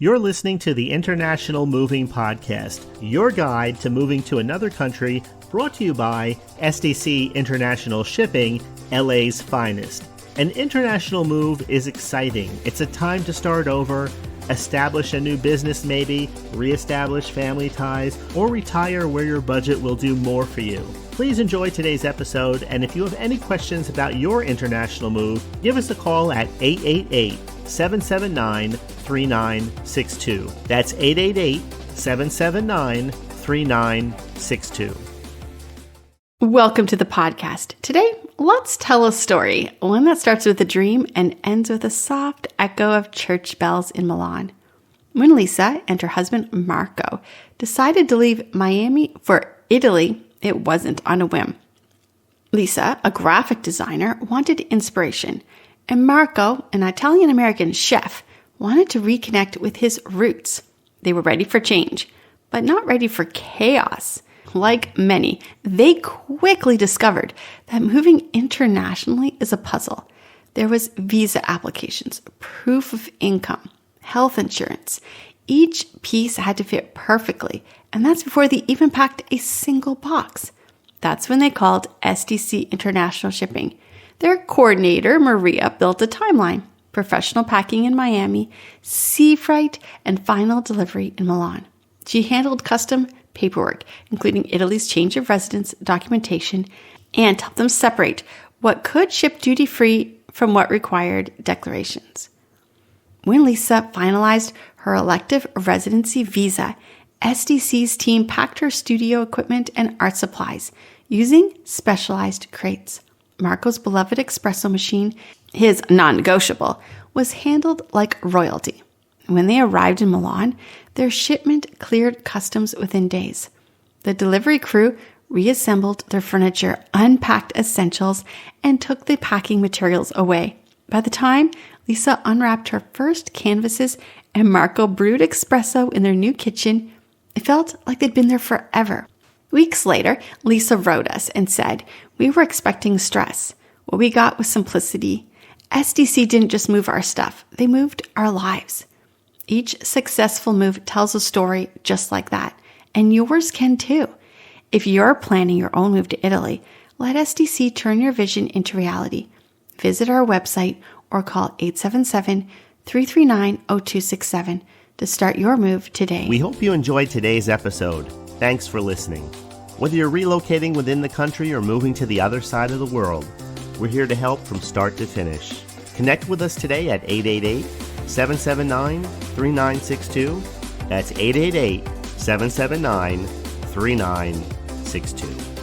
You're listening to the International Moving Podcast, your guide to moving to another country, brought to you by SDC International Shipping, LA's finest. An international move is exciting. It's a time to start over, establish a new business maybe, reestablish family ties, or retire where your budget will do more for you. Please enjoy today's episode, and if you have any questions about your international move, give us a call at 888-779-3962. That's 888-779-3962. Welcome to the podcast. Today, let's tell a story, one that starts with a dream and ends with a soft echo of church bells in Milan. When Lisa and her husband Marco decided to leave Miami for Italy, it wasn't on a whim. Lisa, a graphic designer, wanted inspiration, and Marco, an Italian-American chef, wanted to reconnect with his roots. They were ready for change, but not ready for chaos. Like many, they quickly discovered that moving internationally is a puzzle. There was visa applications, proof of income, health insurance. Each piece had to fit perfectly, and that's before they even packed a single box. That's when they called SDC International Shipping. Their coordinator, Maria, built a timeline: professional packing in Miami, sea freight, and final delivery in Milan. She handled custom paperwork, including Italy's change of residence documentation, and helped them separate what could ship duty-free from what required declarations. When Lisa finalized her elective residency visa, SDC's team packed her studio equipment and art supplies using specialized crates. Marco's beloved espresso machine, his non-negotiable, was handled like royalty. When they arrived in Milan, their shipment cleared customs within days. The delivery crew reassembled their furniture, unpacked essentials, and took the packing materials away. By the time Lisa unwrapped her first canvases and Marco brewed espresso in their new kitchen, it felt like they'd been there forever. Weeks later, Lisa wrote us and said, "We were expecting stress. What we got was simplicity. SDC didn't just move our stuff, they moved our lives." Each successful move tells a story just like that, and yours can too. If you're planning your own move to Italy, let SDC turn your vision into reality. Visit our website or call 877-339-0267 to start your move today. We hope you enjoyed today's episode. Thanks for listening. Whether you're relocating within the country or moving to the other side of the world, we're here to help from start to finish. Connect with us today at 888-779-3962. That's 888-779-3962.